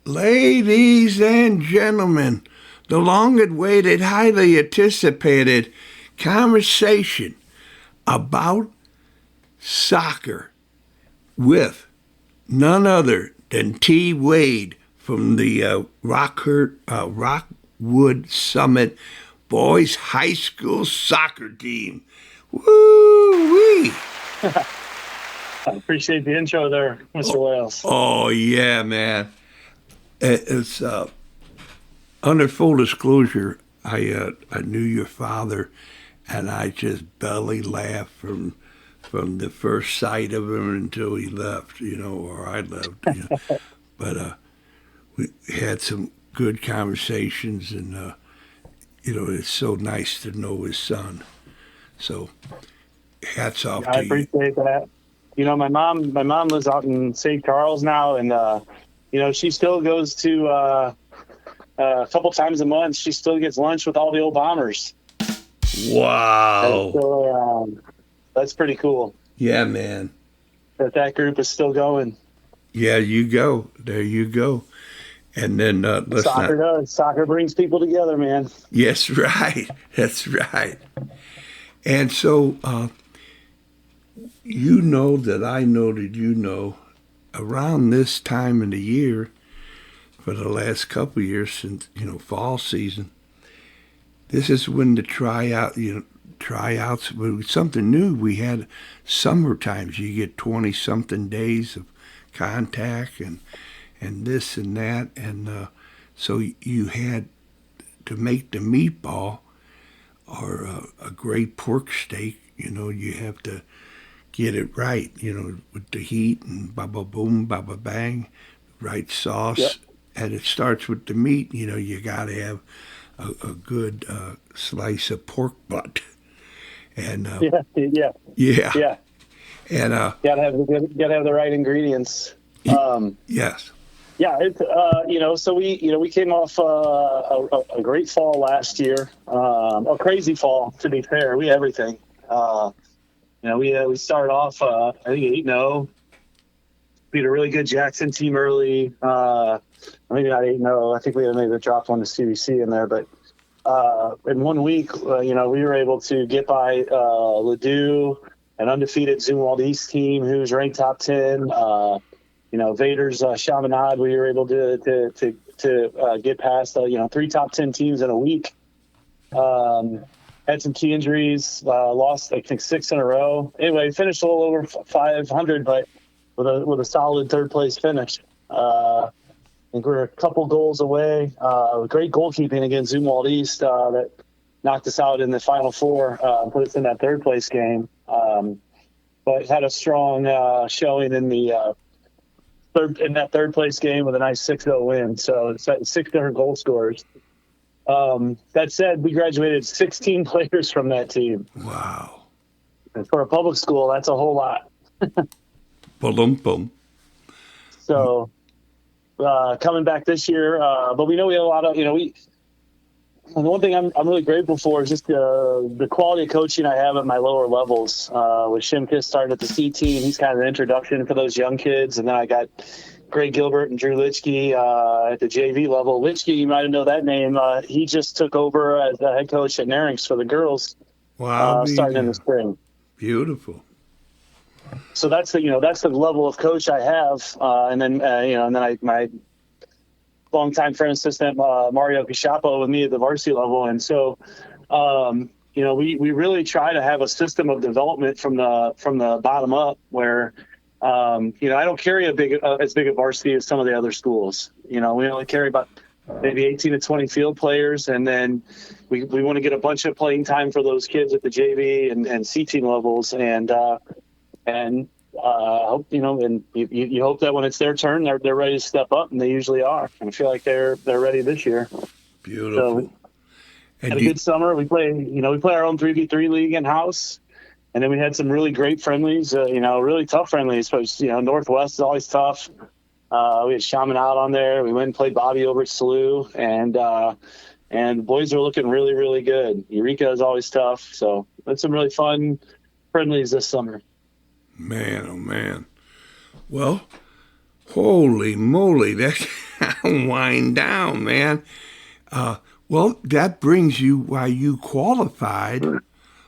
Ladies and gentlemen, the long-awaited, highly anticipated conversation about soccer with none other than T.Wade from the Rockwood Summit Boys High School Soccer Team. Woo-wee! I appreciate the intro there, Mr. Wales. Oh, yeah, man. It's under full disclosure, I knew your father, and I just belly laughed from the first sight of him until he left, or I left. But we had some good conversations, and it's so nice to know his son. So, hats off to you. I appreciate that. My mom lives out in St. Charles now, and she still goes to a couple times a month. She still gets lunch with all the old Bombers. Wow. So, that's pretty cool. Yeah, man. That group is still going. Yeah, you go. There you go. And then Soccer brings people together, man. Yes, right. That's right. And so, that I know that around this time of the year, for the last couple of years since, fall season, this is when the tryouts, was something new. We had summer times. You get 20-something days of contact and this and that. And so you had to make the meatball or a great pork steak, you have to get it right, with the heat and ba-ba-boom, ba-ba-bang, right sauce. Yep. And it starts with the meat. You got to have a good slice of pork butt. And yeah. And gotta have the right ingredients. Yes. Yeah, it's so we came off a great fall last year, a crazy fall to be fair. We had everything. We started off I think 8-0. Beat a really good Jackson team early. Maybe not 8-0. I think we had maybe dropped one to CBC in there, but in 1 week, we were able to get by Ladue, an undefeated Zumwalt East team who's ranked top 10. Vader's Chaminade, we were able to get past 3 top 10 teams in a week. Had some key injuries, lost I think 6 in a row. Anyway, finished a little over 500, but with a solid third place finish. I think we're a couple goals away. Great goalkeeping against Zumwalt East that knocked us out in the Final Four, put us in that third place game. But had a strong showing in the third place game with a nice 6-0 win. So it's 6 different goal scorers. That said, we graduated 16 players from that team. Wow. And for a public school, that's a whole lot. Boom. So coming back this year, but we know we have a lot of, and the one thing I'm really grateful for is just the quality of coaching I have at my lower levels. With Shimkus starting at the C team, he's kind of an introduction for those young kids. And then I got Greg Gilbert and Drew Litchke at the JV level. Litchke, you might have known that name. He just took over as the head coach at Narings for the girls. Wow, starting in the spring. Beautiful. So that's the level of coach I have. And then my longtime friend assistant Mario Cachapo with me at the varsity level, and so we really try to have a system of development from the bottom up where I don't carry as big a varsity as some of the other schools. We only carry about maybe 18 to 20 field players, and then we want to get a bunch of playing time for those kids at the JV and C team levels, and hope and you hope that when it's their turn, they're ready to step up, and they usually are. And I feel like they're ready this year. Beautiful. So had a good summer. We play our own 3v3 league in house, and then we had some really great friendlies. Really tough friendlies. But Northwest is always tough. We had Chaminade on there. We went and played Bobby over at SLU, and the boys are looking really, really good. Eureka is always tough. So it's some really fun friendlies this summer. Man, oh man. Well, holy moly, that wind down, man. Well, that brings you why you qualified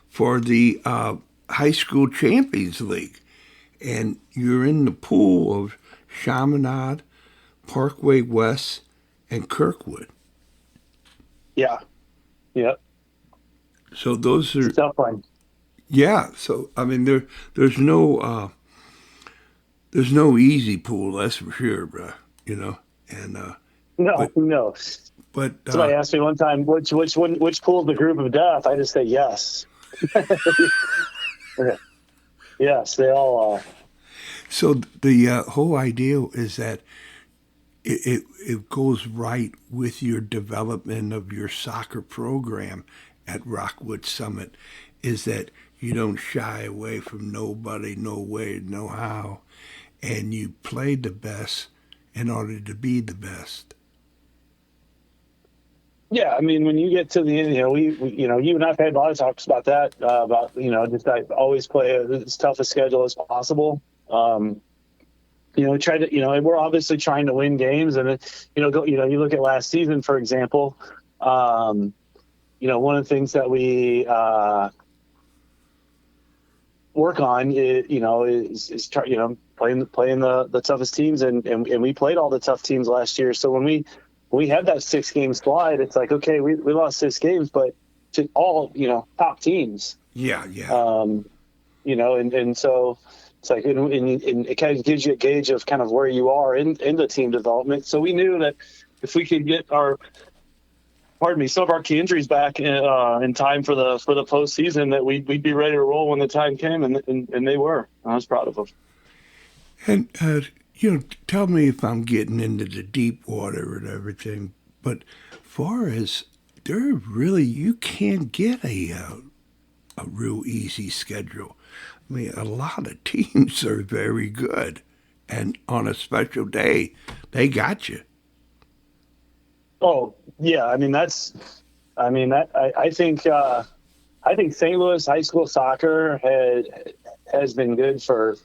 for the High School Champions League. And you're in the pool of Chaminade, Parkway West, and Kirkwood. Yeah. Yeah. So those are It's a tough one. yeah. So I mean, there's no easy pool, that's for sure, bro. You know, and No, but no. but Somebody asked me one time, which pool is the group of death? I just say yes. Yes, they all are. so the whole idea is that it goes right with your development of your soccer program at Rockwood Summit, is that you don't shy away from nobody, no way, no how, and you play the best in order to be the best. Yeah, I mean, when you get to the end, you and I've had a lot of talks about that, about, just I always play as tough a schedule as possible. Try to, we're obviously trying to win games, and you look at last season, for example. One of the things that we work on is playing the toughest teams, and we played all the tough teams last year. So when we had that 6-game slide, it's like, okay, we lost 6 games, but to all top teams. Yeah, yeah. And so it's like, and it kind of gives you a gauge of kind of where you are in the team development. So we knew that if we could get some of our key injuries back in time for the postseason, that we'd be ready to roll when the time came, and they were. I was proud of them. And tell me if I'm getting into the deep water and everything, but far as you can't get a real easy schedule. I mean, a lot of teams are very good, and on a special day, they got you. Oh yeah, I think St. Louis high school soccer has been good for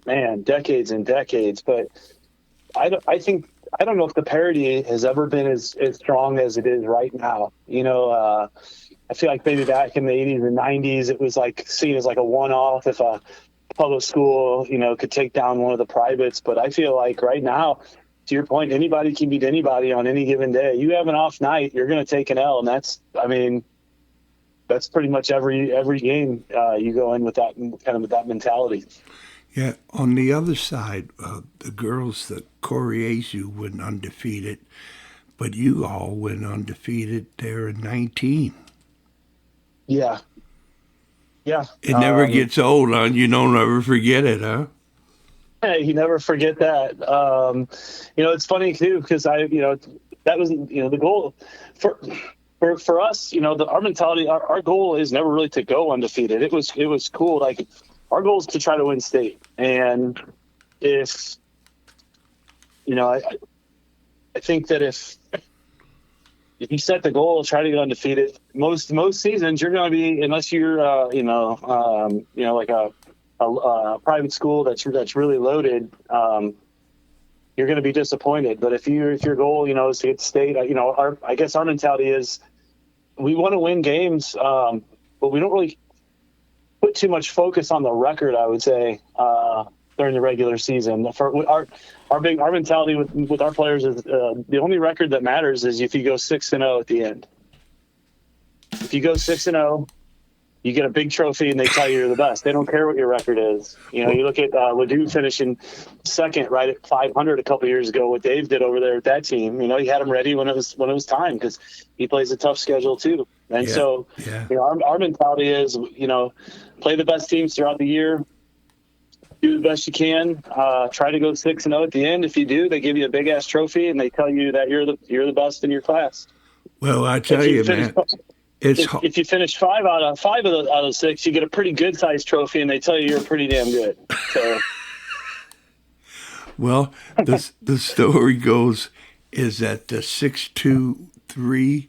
decades and decades, but I don't know if the parity has ever been as strong as it is right now. I feel like maybe back in the 80s and 90s, it was like seen as like a one-off if a public school, could take down one of the privates. But I feel like right now, to your point, anybody can beat anybody on any given day. You have an off night, you're going to take an L, and that's pretty much every game you go in with that kind of with that mentality. Yeah, on the other side, the girls, the Coriezu went undefeated, but you all went undefeated there in 19. Yeah. Yeah. It never gets old, huh? You don't ever forget it, huh? Hey, you never forget that. It's funny too, because that was, the goal for us, our mentality, our goal is never really to go undefeated. It was cool. Like, our goal is to try to win state. And if, I think that if you set the goal, try to get undefeated, most seasons you're going to be, unless you're, like a private school that's really loaded, you're going to be disappointed. But if your goal, is to get state, I guess our mentality is we want to win games, but we don't really put too much focus on the record, I would say, during the regular season. For our mentality with our players is the only record that matters is if you go 6-0 at the end. If you go 6-0, you get a big trophy, and they tell you you're the best. They don't care what your record is. You look at Ladue finishing second, right at 500 a couple of years ago. What Dave did over there with that team, he had them ready when it was time, because he plays a tough schedule too. And our mentality is, play the best teams throughout the year, do the best you can, try to go 6-0 at the end. If you do, they give you a big ass trophy, and they tell you that you're the best in your class. Well, I tell you, man. If you finish 5 out of 6, you get a pretty good sized trophy, and they tell you you're pretty damn good. So, well, the story goes is that the 6-2-3,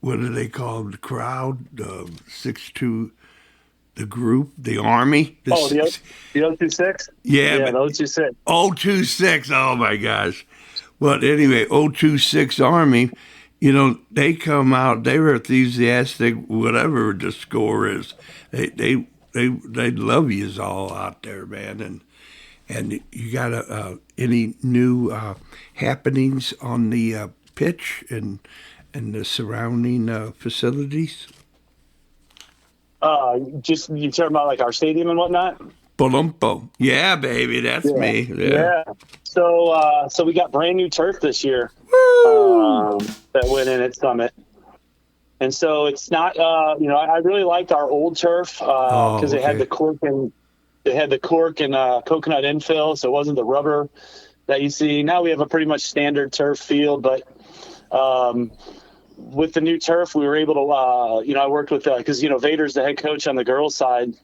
what do they call them? The crowd, 6-2, the group, the Army. The 026? Yeah, the 026. 026, oh my gosh. Well, anyway, 026 Army, they come out, they were enthusiastic, whatever the score is. They love yous all out there, man. And you got any new happenings on the pitch and the surrounding facilities? Just you talking about like our stadium and whatnot? Palumpo. Yeah, baby, that's me. Yeah. So we got brand new turf this year that went in at Summit. And so it's not, I really liked our old turf because it had the cork and coconut infill, so it wasn't the rubber that you see. Now we have a pretty much standard turf field, but with the new turf, we were able to, I worked with, because, Vader's the head coach on the girls' side.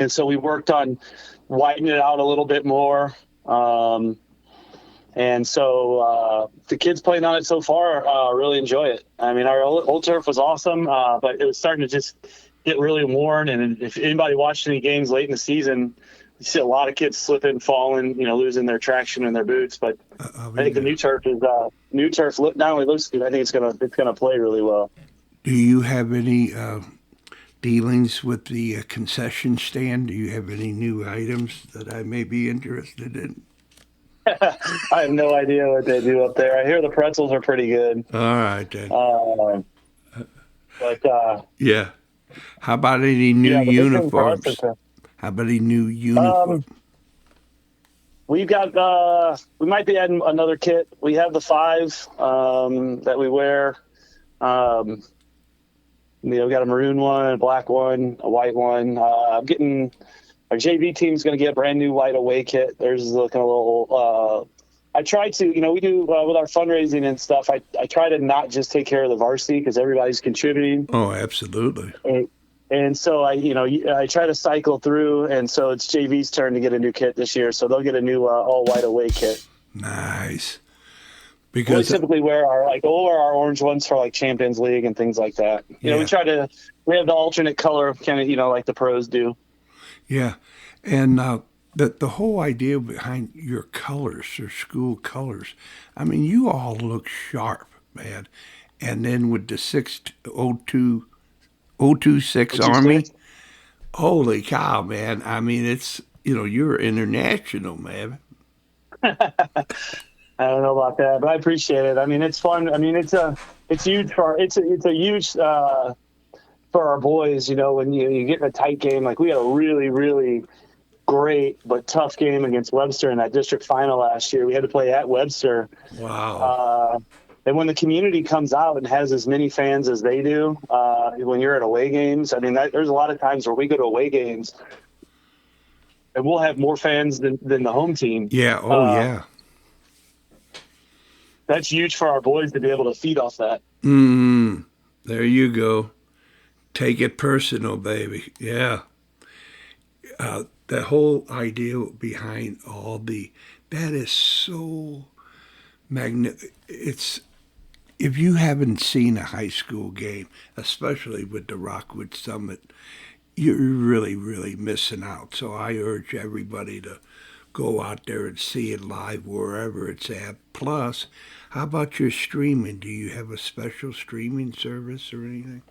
And so we worked on widening it out a little bit more. And so the kids playing on it so far really enjoy it. I mean, our old turf was awesome, but it was starting to just get really worn. And if anybody watched any games late in the season, you see a lot of kids slipping, falling, losing their traction in their boots. But I think the new turf is not only looks good, I think it's gonna play really well. Do you have any dealings with the concession stand? Do you have any new items that I may be interested in? I have no idea what they do up there. I hear the pretzels are pretty good. All right, then. Yeah. How about any new uniforms? How about any new uniforms? We've got. We might be adding another kit. We have the 5 that we wear. We got a maroon one, a black one, a white one. Our JV team's going to get a brand new white away kit. Theirs is looking a little. I try to, we do with our fundraising and stuff. I try to not just take care of the varsity because everybody's contributing. Oh, absolutely. And so I try to cycle through, and so it's JV's turn to get a new kit this year. So they'll get a new all white away kit. Nice. Because we typically we'll wear our orange ones for like Champions League and things like that. We have the alternate color kind of, like the pros do. Yeah, and the whole idea behind your colors, your school colors, I mean, you all look sharp, man. And then with the 026 Army, holy cow, man. I mean, it's, you're international, man. I don't know about that, but I appreciate it. I mean, it's fun. I mean, it's huge it's a huge for our boys, when you get in a tight game. Like we had a really, really great but tough game against Webster in that district final last year. We had to play at Webster. Wow. And when the community comes out and has as many fans as they do, when you're at away games, I mean, there's a lot of times where we go to away games and we'll have more fans than the home team. Yeah. Oh, yeah. That's huge for our boys to be able to feed off that. There you go. Take it personal, baby. Yeah. The whole idea behind that is so magnificent. If you haven't seen a high school game, especially with the Rockwood Summit, you're really, really missing out. So I urge everybody to go out there and see it live wherever it's at. Plus, how about your streaming? Do you have a special streaming service or anything?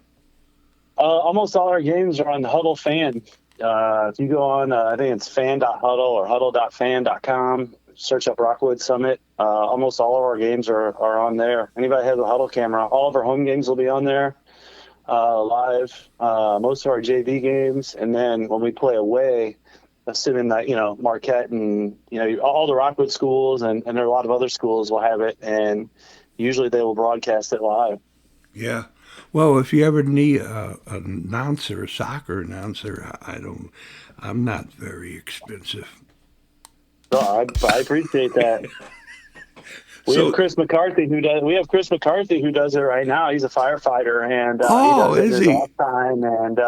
Almost all our games are on the Hudl fan. If you go on, I think it's fan.hudl or hudl.fan.com, search up Rockwood Summit. Almost all of our games are on there. Anybody has a Hudl camera, all of our home games will be on there live. Most of our JV games. And then when we play away, assuming that, Marquette and, all the Rockwood schools and there are a lot of other schools will have it. And usually they will broadcast it live. Yeah. Well, if you ever need an announcer, a soccer announcer, I'm not very expensive. Oh, I appreciate that. We have Chris McCarthy who does it right now. He's a firefighter, and he does it all the time, and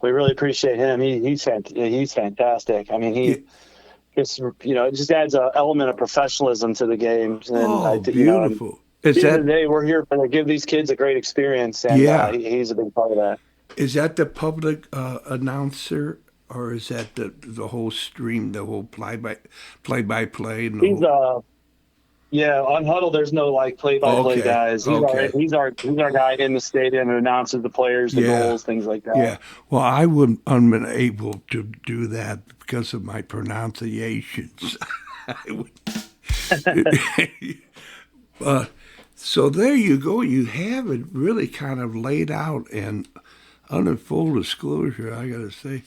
we really appreciate him. He's fantastic. I mean, it just adds an element of professionalism to the games. And beautiful. At the end of the day, we're here to give these kids a great experience, and he's a big part of that. Is that the public announcer, or is that the whole stream, the whole play by play, and the He's whole? Yeah, on Hudl, there's no like play-by-play Okay, guys. okay, He's our guy in the stadium who announces the players, the yeah, goals, things like that. yeah. Well, I wouldn't unable to do that because of my pronunciations. I would. uh, so there you go. You have it really kind of laid out, and under full disclosure, I got to say,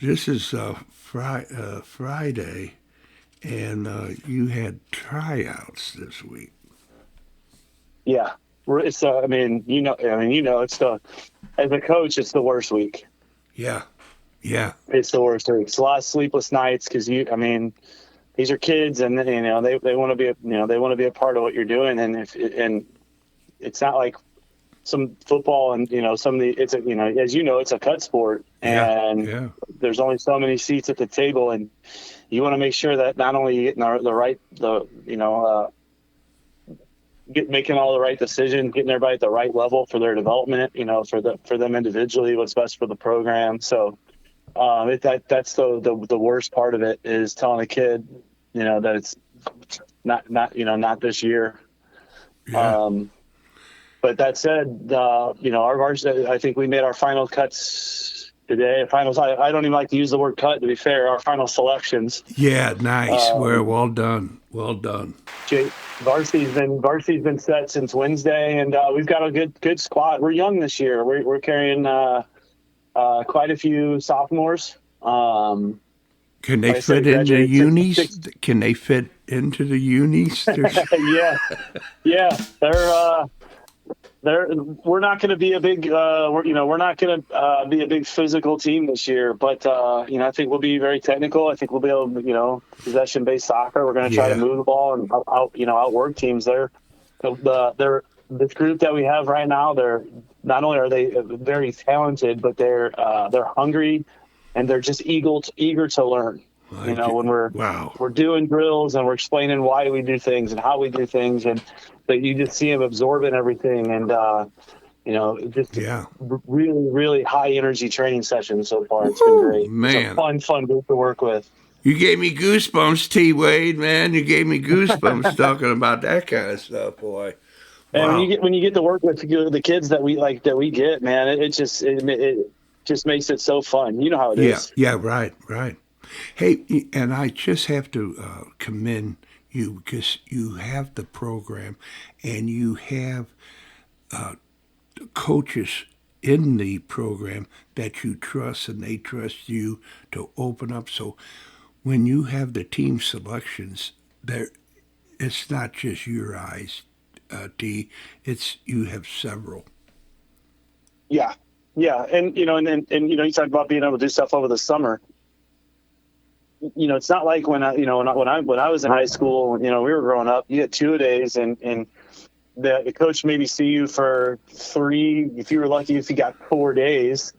this is Friday, and you had tryouts this week. Yeah, it's it's the as a coach, it's the worst week. Yeah, yeah, It's the worst week. It's a lot of sleepless nights because these are kids, and they want to be they want to be a part of what you're doing, and it's not like some football and some of the it's a as it's a cut sport, and yeah. there's only so many seats at the table, and you want to make sure that not only you're getting making all the right decisions, getting everybody at the right level for their development, for them individually, what's best for the program. So that's the worst part of it, is telling a kid that it's not this year. Yeah. But that said, our varsity, I think we made our final cuts today. Finals. I don't even like to use the word cut. To be fair, our final selections. Yeah, nice. Well done. Well done. Varsity's been set since Wednesday, and we've got a good squad. We're young this year. We're carrying quite a few sophomores. Can they fit into unis? Can they fit into the unis? Yeah. We're not going to be a big, we're not going to be a big physical team this year, but I think we'll be very technical. I think we'll be able to, possession-based soccer. We're going to try to move the ball and outwork teams. This group that we have right now. They're not only are they very talented, but they're hungry, and they're just eager to learn. When we're doing drills and we're explaining why we do things and how we do things, and that you just see them absorbing everything, and really, really high energy training sessions so far. It's been great. Man. It's a fun group to work with. You gave me goosebumps, T.Wade, man. You gave me goosebumps talking about that kind of stuff, boy. Wow. And when you get to work with the kids that we get, man, it just makes it so fun. You know how it is. Yeah, right. Hey, and I just have to commend you, because you have the program and you have coaches in the program that you trust, and they trust you to open up. So when you have the team selections, it's not just your eyes, T. It's you have several. Yeah, and you talk about being able to do stuff over the summer. It's not like when I was in high school. We were growing up. You had 2-a-days, and the coach maybe see you for 3. If you were lucky, if you got 4 days,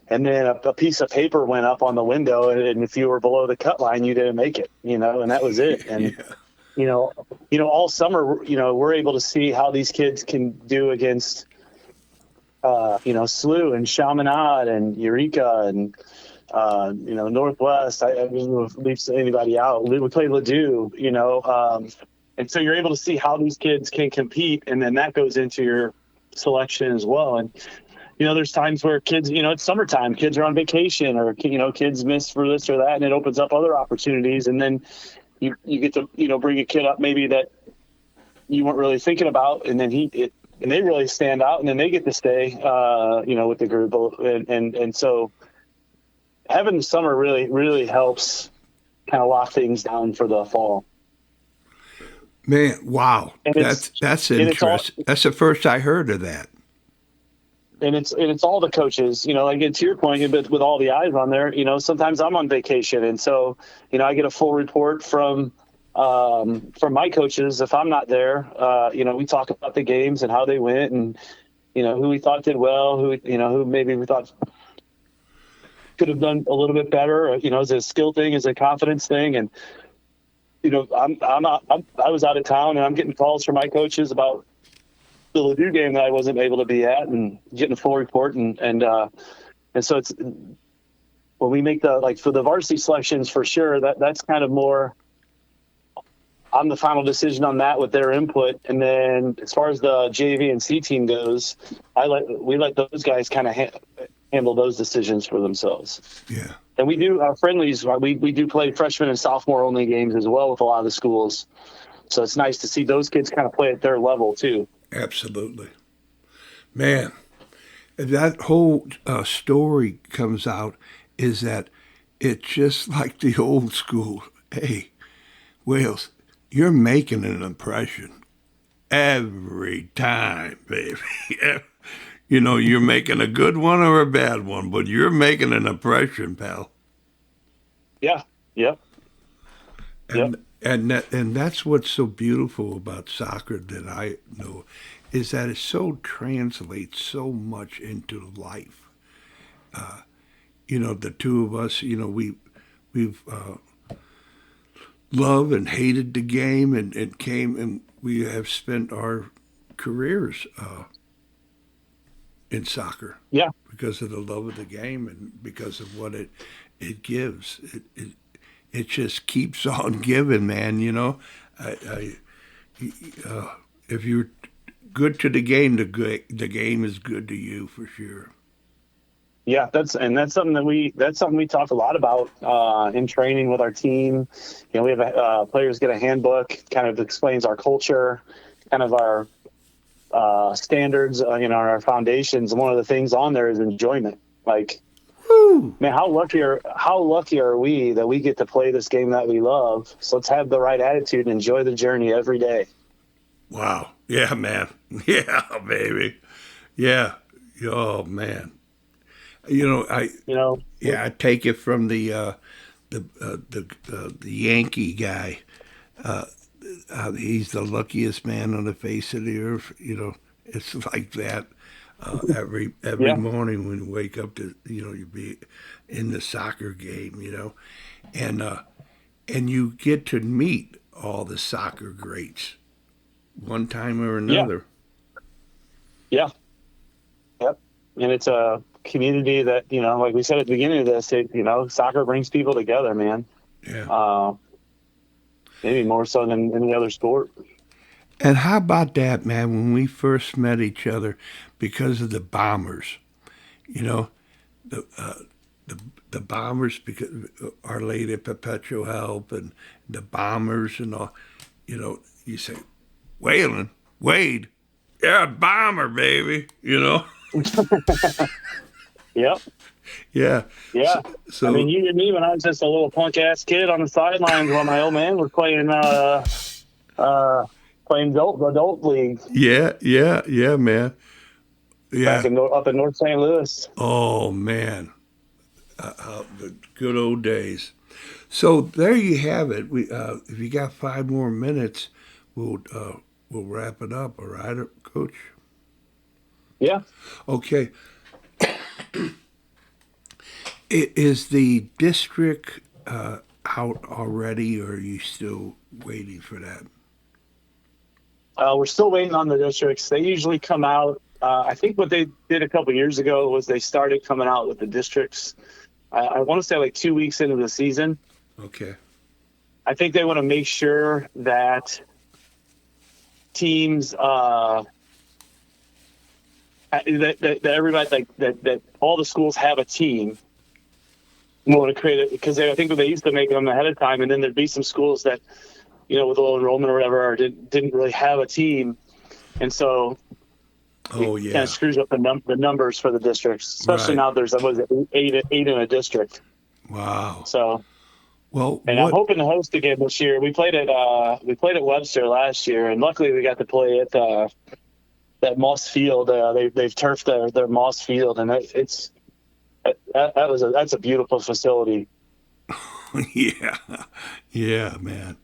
and then a piece of paper went up on the window, and if you were below the cut line, you didn't make it. And that was it. And all summer, we're able to see how these kids can do against, SLU and Chaminade and Eureka and. Northwest. I mean, we'll leave anybody out. We play Ladue, and so you're able to see how these kids can compete, and then that goes into your selection as well. And there's times where kids, it's summertime, kids are on vacation, or kids miss for this or that, and it opens up other opportunities. And then you get to bring a kid up maybe that you weren't really thinking about, and then and they really stand out, and then they get to stay, with the group, and so. Having the summer really, really helps kind of lock things down for the fall. Man, wow. That's interesting. That's the first I heard of that. And it's all the coaches, like to your point, but with all the eyes on there, sometimes I'm on vacation. And so, I get a full report from my coaches. If I'm not there, we talk about the games and how they went, and, who we thought did well, who maybe we thought could have done a little bit better. Is it a skill thing? Is it a confidence thing? And I was out of town, and I'm getting calls from my coaches about the Ladue game that I wasn't able to be at, and getting a full report, and so it's when we make the for the varsity selections for sure. That's kind of more. I'm the final decision on that with their input, and then as far as the JV and C team goes, we let those guys kind of handle those decisions for themselves. Yeah. And we do our friendlies. We do play freshman and sophomore only games as well with a lot of the schools. So it's nice to see those kids kind of play at their level too. Absolutely. Man, that whole story comes out is that it's just like the old school. Hey, Wales, you're making an impression every time, baby. You're making a good one or a bad one, but you're making an impression, pal. Yeah. Yep. And that's what's so beautiful about soccer that I know is that it so translates so much into life. The two of us, we've loved and hated the game and came and we have spent our careers in soccer. Yeah. Because of the love of the game and because of what it gives. It just keeps on giving, man. If you're good to the game, the game is good to you for sure. Yeah, that's something we talk a lot about in training with our team. We have players get a handbook, kind of explains our culture, kind of our standards, our foundations. And one of the things on there is enjoyment. Man, how lucky are we that we get to play this game that we love? So let's have the right attitude and enjoy the journey every day. Wow. Yeah, man. Yeah, baby. Yeah. Oh, man. I take it from the Yankee guy. He's the luckiest man on the face of the earth. It's like that. Every morning when you wake up to you be in the soccer game, and you get to meet all the soccer greats one time or another. Yeah. Yep. And it's a community that like we said at the beginning of this, soccer brings people together, man. Yeah. Maybe more so than any other sport. And how about that, man? When we first met each other, because of the Bombers, the Bombers, because Our Lady of Perpetual Help and the Bombers and all, you say, Wade, yeah, Bomber, baby, Yep. Yeah. Yeah. So I mean, you and me when I was just a little punk ass kid on the sidelines while my old man was playing adult league. Yeah, man. Yeah. Back up in North St. Louis. Oh man, the good old days. So there you have it. We, if you got 5 more minutes, we'll wrap it up. All right, Coach. Yeah. Okay. Is the district out already, or are you still waiting for that? We're still waiting on the districts. They usually come out. I think what they did a couple years ago was they started coming out with the districts. I want to say like 2 weeks into the season. Okay. I think they want to make sure that teams that everybody that all the schools have a team. We want to create it because I think they used to make them ahead of time, and then there'd be some schools that, with low enrollment or whatever, or didn't really have a team, and so it kind of screws up the numbers for the districts, especially now there's eight in a district. Wow. So, well, I'm hoping to host again this year. We played at Webster last year, and luckily we got to play at that Moss Field. They've turfed their Moss Field, and that's a beautiful facility. Yeah, man.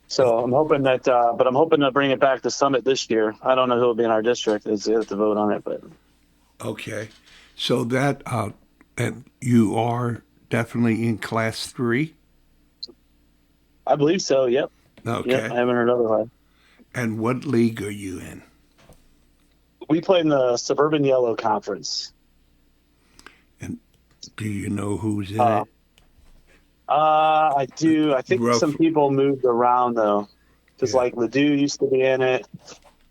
So I'm hoping that, but I'm hoping to bring it back to Summit this year. I don't know who will be in our district. They have to vote on it, but okay. So that and you are definitely in Class 3. I believe so. Yep. Okay. Yep, I haven't heard otherwise. And what league are you in? We play in the Suburban Yellow Conference. And do you know who's in it? I do. I think some people moved around though, because like Ladue used to be in it.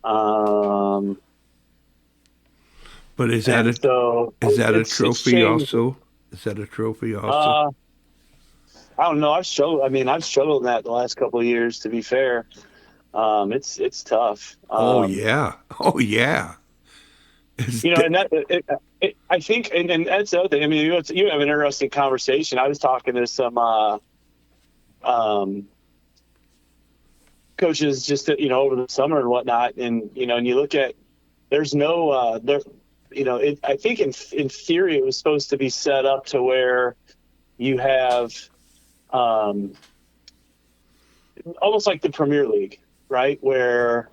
But is that a trophy also? Is that a trophy also? I don't know. I've struggled in that the last couple of years. To be fair, it's tough. Oh yeah. And I think, and that's the other thing. I mean, you have an interesting conversation. I was talking to some coaches just over the summer and whatnot, and and you look at there's no I think in theory it was supposed to be set up to where you have almost like the Premier League, right? Where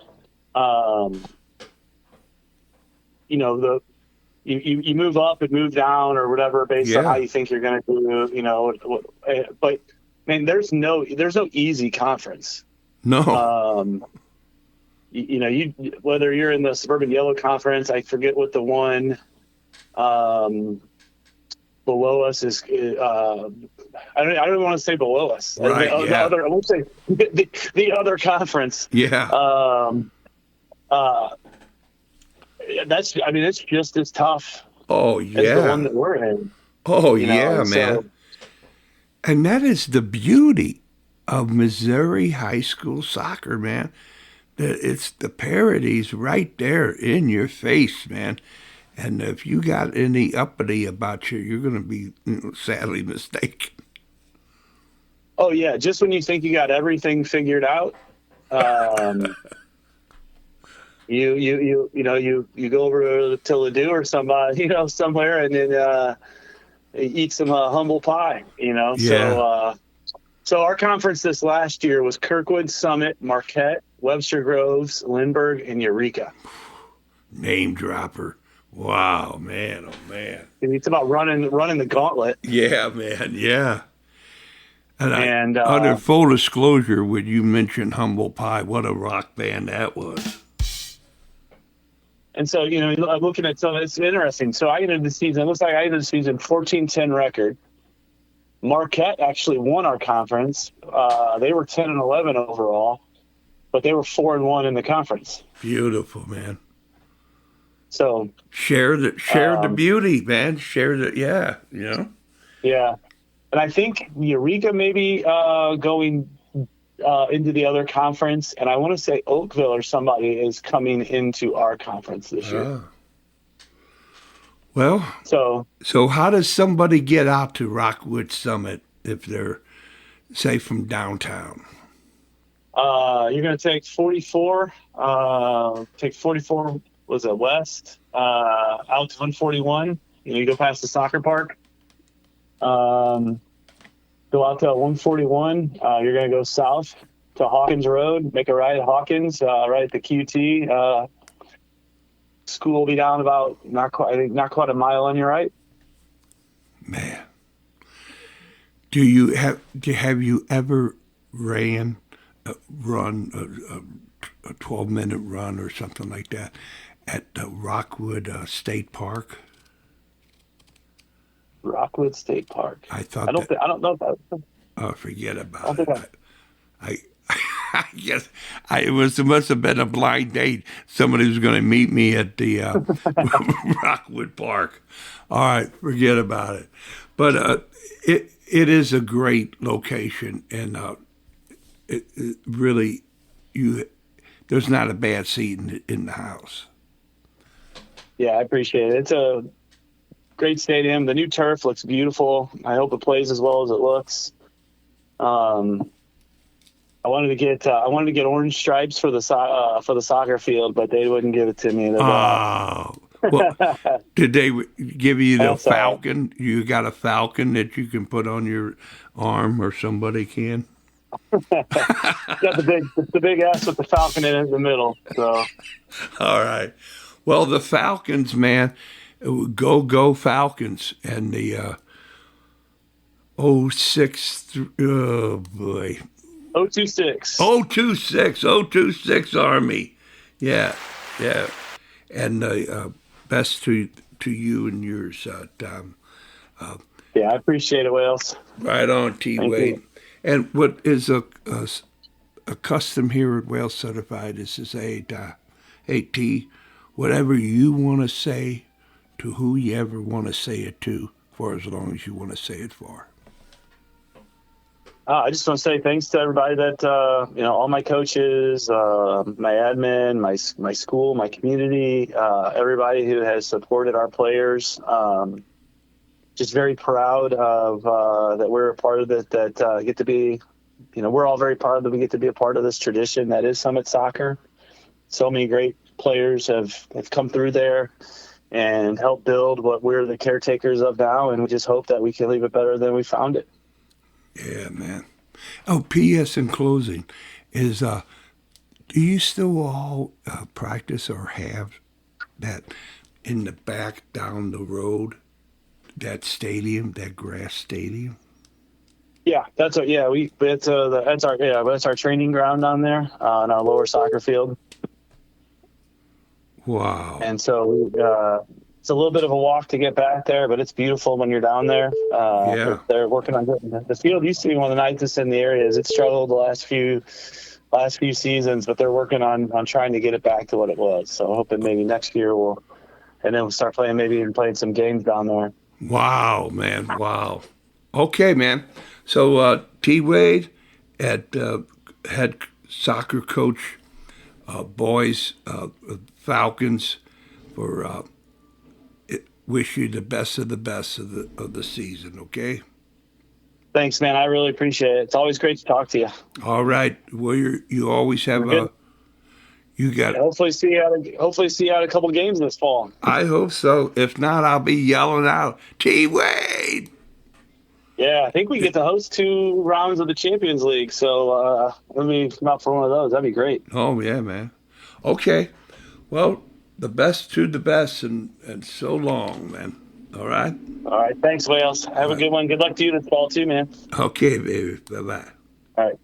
you move up and move down or whatever based on how you think you're going to do, but man, there's no easy conference. No. Whether you're in the Suburban Yellow Conference, I forget what the one below us is. I don't want to say below us. Right. I won't say the other conference. Yeah. It's just as tough. Oh yeah. As the one that we're in. Oh yeah, man. And that is the beauty of Missouri high school soccer, man. That it's the parodies right there in your face, man. And if you got any uppity about you, you're going to be sadly mistaken. Oh yeah, just when you think you got everything figured out, you go over to Ladue or somewhere and then eat some humble pie. Yeah. So our conference this last year was Kirkwood, Summit, Marquette, Webster Groves, Lindbergh, and Eureka. Name dropper. Wow, man. Oh, man. It's about running the gauntlet. Yeah, man. Yeah. And under full disclosure, when you mentioned Humble Pie, what a rock band that was. And so, I'm looking at some, it's interesting. So I ended the season, it looks like I ended the season 14-10 record. Marquette actually won our conference. They were 10-11 overall, but they were 4-1 in the conference. Beautiful, man. So share the beauty, man. Yeah. Yeah, and I think Eureka maybe going into the other conference, and I want to say Oakville or somebody is coming into our conference this year. Well, so how does somebody get out to Rockwood Summit if they're, say, from downtown? You're going to take 44. Was it west? Out to 141. You go past the soccer park. Go out to 141. You're going to go south to Hawkins Road. Make a right at Hawkins, right at the QT. School will be down about not quite a mile on your right. Man, have you ever ran a 12-minute run or something like that at Rockwood State Park? Rockwood State Park. I don't know about it. Oh, forget about it. I guess it must have been a blind date. Somebody was going to meet me at the Rockwood Park. All right, forget about it. But it is a great location, and it really there's not a bad seat in the house. Yeah, I appreciate it. It's a great stadium. The new turf looks beautiful. I hope it plays as well as it looks. I wanted to get orange stripes for the soccer field, but they wouldn't give it to me. Oh, well, did they give you the Falcon? You got a Falcon that you can put on your arm, or somebody can? Got the big ass with the Falcon in the middle. So, all right. Well, the Falcons, man, go Falcons, and the 06. Oh boy. 026 Army. Yeah. And best to you and yours, Tom. Yeah, I appreciate it, Wales. Right on, Thank T.Wade. you. And what is a custom here at Wales Certified is to say, hey, T, whatever you want to say to who you ever want to say it to, for as long as you want to say it for. I just want to say thanks to everybody that, all my coaches, my admin, my school, my community, everybody who has supported our players. Just very proud of that we're a part of it, that get to be, we're all very proud that we get to be a part of this tradition that is Summit Soccer. So many great players have come through there and helped build what we're the caretakers of now, and we just hope that we can leave it better than we found it. Yeah, man. Oh, P.S. in closing is, do you still all practice or have that in the back down the road, that stadium, that grass stadium? Yeah, that's our training ground down there on our lower soccer field. Wow. And so it's a little bit of a walk to get back there, but it's beautiful when you're down there. Yeah. They're working on getting the field used to be one of the nicest in the areas. It's struggled the last few seasons, but they're working on trying to get it back to what it was. So hoping maybe next year we'll start playing some games down there. Wow, man. Wow. Okay, man. So T.Wade at head soccer coach, boys, Falcons, for wish you the best of the season. Okay. Thanks, man. I really appreciate it. It's always great to talk to you. All right. Well, you always have you got. Hopefully see you out a couple games this fall. I hope so. If not, I'll be yelling out, T.Wade. Yeah, I think we get to host 2 rounds of the Champions League. So let me come out for one of those. That'd be great. Oh yeah, man. Okay. Well, the best to the best, and so long, man. All right. All right. Thanks, Wales. Have a good one. Good luck to you this fall too, man. Okay, baby. Bye bye. All right.